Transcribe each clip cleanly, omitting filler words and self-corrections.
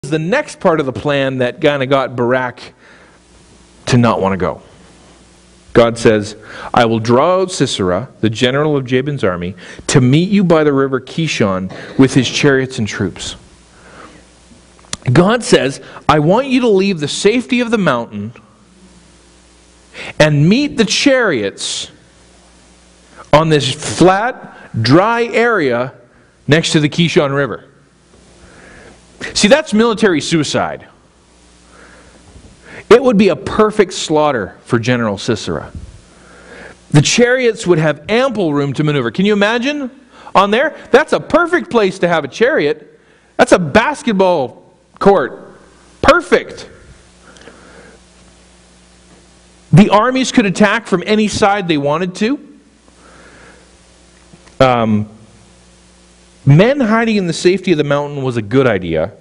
the next part of the plan that kind of got Barak to not want to go. God says, I will draw out Sisera, the general of Jabin's army, to meet you by the river Kishon with his chariots and troops. God says, I want you to leave the safety of the mountain and meet the chariots on this flat, dry area next to the Kishon River. See, that's military suicide. It would be a perfect slaughter for General Sisera. The chariots would have ample room to maneuver. Can you imagine on there? That's a perfect place to have a chariot. That's a basketball court. Perfect. The armies could attack from any side they wanted to. Men hiding in the safety of the mountain was a good idea,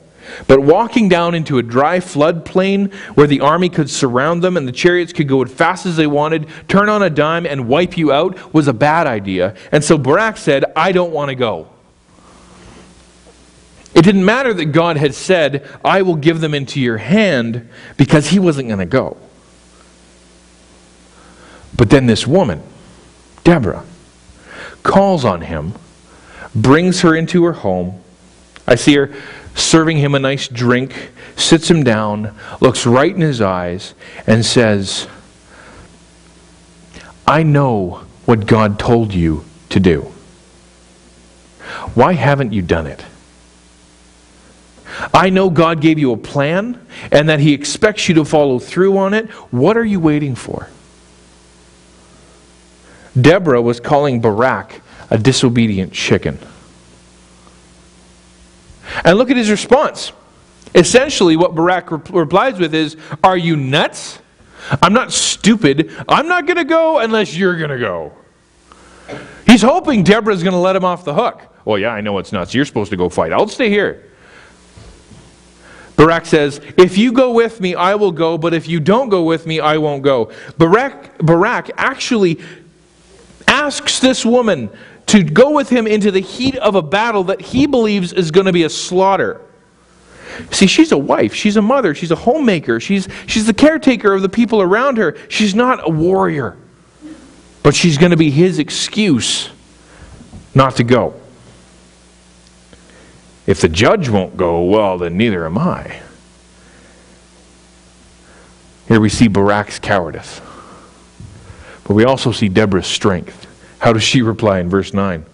but walking down into a dry floodplain where the army could surround them and the chariots could go as fast as they wanted, turn on a dime and wipe you out was a bad idea. And so Barak said, I don't want to go. It didn't matter that God had said, I will give them into your hand, because he wasn't going to go. But then this woman, Deborah, calls on him, brings her into her home. I see her serving him a nice drink, sits him down, looks right in his eyes, and says, I know what God told you to do. Why haven't you done it? I know God gave you a plan and that he expects you to follow through on it. What are you waiting for? Deborah was calling Barak a disobedient chicken. And look at his response. Essentially, what Barak replies with is, are you nuts? I'm not stupid. I'm not going to go unless you're going to go. He's hoping Deborah's going to let him off the hook. Well, yeah, I know it's nuts. You're supposed to go fight. I'll stay here. Barak says, if you go with me, I will go, but if you don't go with me, I won't go. Barak actually asks this woman to go with him into the heat of a battle that he believes is going to be a slaughter. See, she's a wife, she's a mother, she's a homemaker, she's the caretaker of the people around her. She's not a warrior. But she's going to be his excuse not to go. If the judge won't go, well, then neither am I. Here we see Barak's cowardice. But we also see Deborah's strength. How does she reply in verse 9?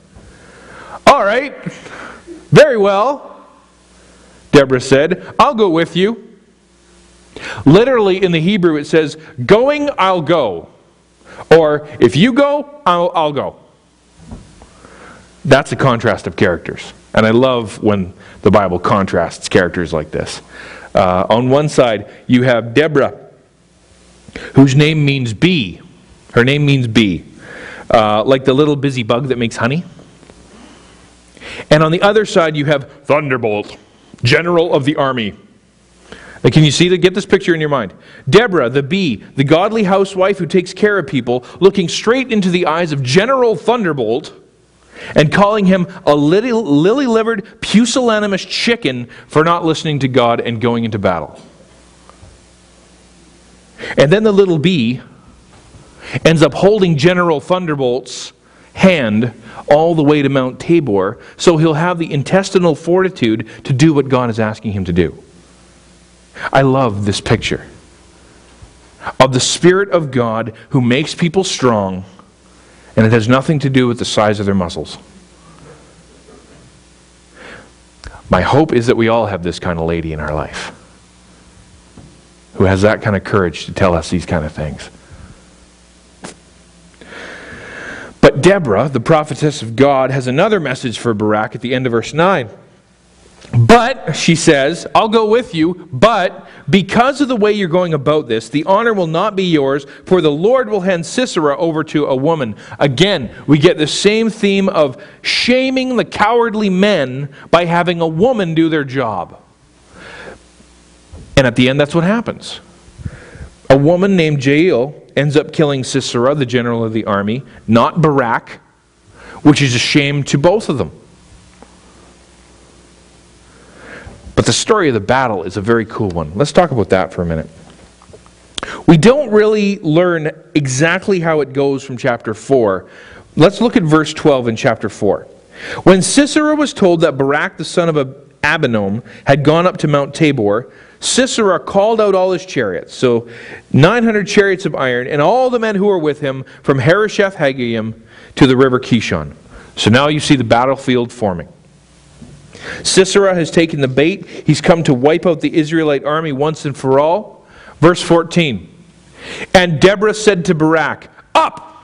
All right, very well, Deborah said, I'll go with you. Literally in the Hebrew it says, going, I'll go. Or, if you go, I'll go. That's a contrast of characters. And I love when the Bible contrasts characters like this. On one side, you have Deborah, whose name means bee. Her name means bee. Like the little busy bug that makes honey. And on the other side, you have Thunderbolt, general of the army. Now, can you see that? Get this picture in your mind. Deborah, the bee, the godly housewife who takes care of people, looking straight into the eyes of General Thunderbolt and calling him a lily-livered, pusillanimous chicken for not listening to God and going into battle. And then the little bee ends up holding General Thunderbolt's hand all the way to Mount Tabor, so he'll have the intestinal fortitude to do what God is asking him to do. I love this picture of the Spirit of God who makes people strong, and it has nothing to do with the size of their muscles. My hope is that we all have this kind of lady in our life who has that kind of courage to tell us these kind of things. But Deborah, the prophetess of God, has another message for Barak at the end of verse 9. But, she says, I'll go with you, but because of the way you're going about this, the honor will not be yours, for the Lord will hand Sisera over to a woman. Again, we get the same theme of shaming the cowardly men by having a woman do their job. And at the end, that's what happens. A woman named Jael ends up killing Sisera, the general of the army, not Barak, which is a shame to both of them. But the story of the battle is a very cool one. Let's talk about that for a minute. We don't really learn exactly how it goes from chapter 4. Let's look at verse 12 in chapter 4. When Sisera was told that Barak the son of Abinoam had gone up to Mount Tabor, Sisera called out all his chariots, so 900 chariots of iron, and all the men who were with him from Harosheth Haggayim to the river Kishon. So now you see the battlefield forming. Sisera has taken the bait. He's come to wipe out the Israelite army once and for all. Verse 14. And Deborah said to Barak, "Up!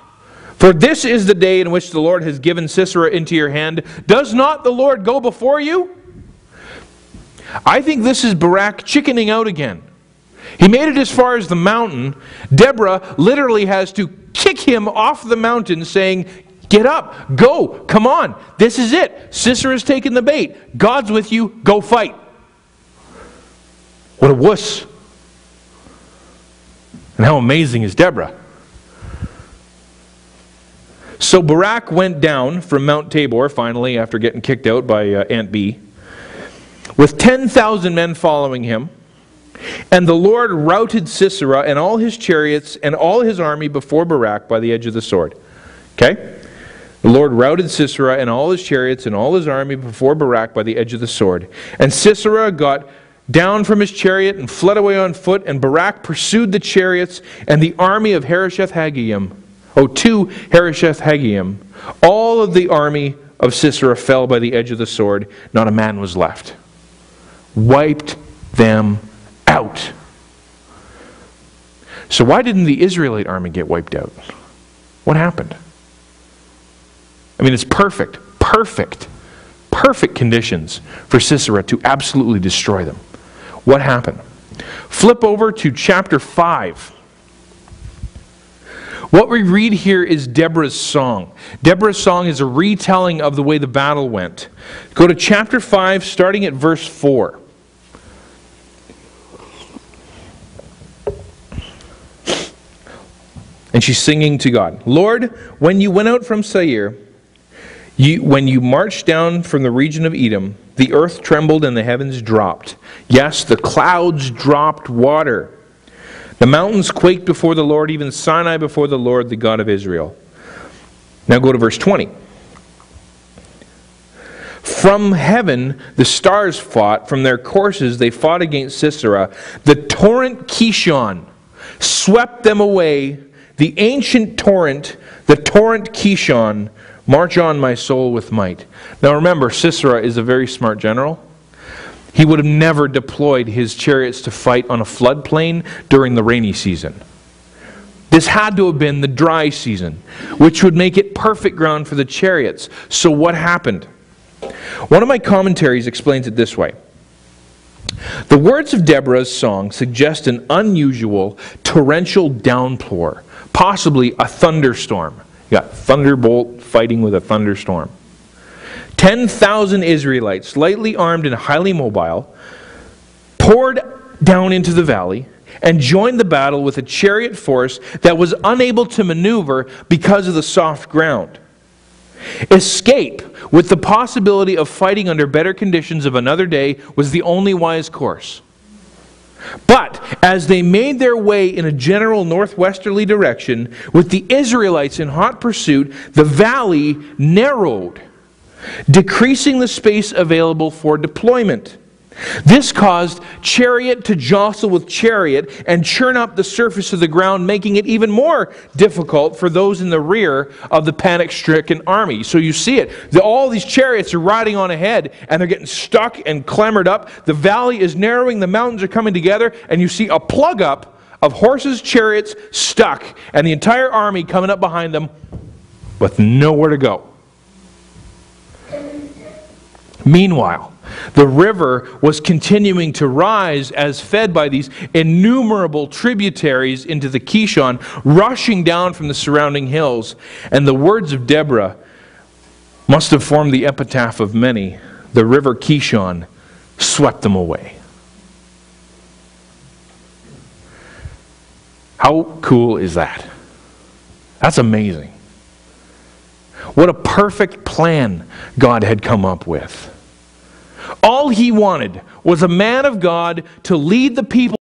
For this is the day in which the Lord has given Sisera into your hand. Does not the Lord go before you?" I think this is Barak chickening out again. He made it as far as the mountain. Deborah literally has to kick him off the mountain, saying, "Get up, go, come on, this is it. Sisera's taken the bait. God's with you, go fight." What a wuss. And how amazing is Deborah? So Barak went down from Mount Tabor, finally, after getting kicked out by Aunt Bee, with 10,000 men following him. And the Lord routed Sisera and all his chariots and all his army before Barak by the edge of the sword. Okay? The Lord routed Sisera and all his chariots and all his army before Barak by the edge of the sword. And Sisera got down from his chariot and fled away on foot, and Barak pursued the chariots and the army of Harosheth Haggayim. To Harosheth Haggayim. All of the army of Sisera fell by the edge of the sword. Not a man was left. Wiped them out. So why didn't the Israelite army get wiped out? What happened? I mean, it's perfect conditions for Sisera to absolutely destroy them. What happened? Flip over to chapter 5. What we read here is Deborah's song. Deborah's song is a retelling of the way the battle went. Go to chapter 5, starting at verse 4. And she's singing to God. "Lord, when you went out from Seir, when you marched down from the region of Edom, the earth trembled and the heavens dropped. Yes, the clouds dropped water. The mountains quaked before the Lord, even Sinai before the Lord, the God of Israel." Now go to verse 20. "From heaven the stars fought, from their courses they fought against Sisera. The torrent Kishon swept them away. The ancient torrent, the torrent Kishon, march on my soul with might." Now remember, Sisera is a very smart general. He would have never deployed his chariots to fight on a floodplain during the rainy season. This had to have been the dry season, which would make it perfect ground for the chariots. So what happened? One of my commentaries explains it this way. The words of Deborah's song suggest an unusual torrential downpour, possibly a thunderstorm. You got thunderbolt fighting with a thunderstorm. 10,000 Israelites, lightly armed and highly mobile, poured down into the valley and joined the battle with a chariot force that was unable to maneuver because of the soft ground. Escape, with the possibility of fighting under better conditions of another day, was the only wise course. But as they made their way in a general northwesterly direction, with the Israelites in hot pursuit, the valley narrowed, decreasing the space available for deployment. This caused chariot to jostle with chariot and churn up the surface of the ground, making it even more difficult for those in the rear of the panic-stricken army. So you see it. All these chariots are riding on ahead, and they're getting stuck and clambered up. The valley is narrowing, the mountains are coming together, and you see a plug-up of horses, chariots stuck, and the entire army coming up behind them with nowhere to go. Meanwhile, the river was continuing to rise as fed by these innumerable tributaries into the Kishon, rushing down from the surrounding hills. And the words of Deborah must have formed the epitaph of many. The river Kishon swept them away. How cool is that? That's amazing. What a perfect plan God had come up with. All he wanted was a man of God to lead the people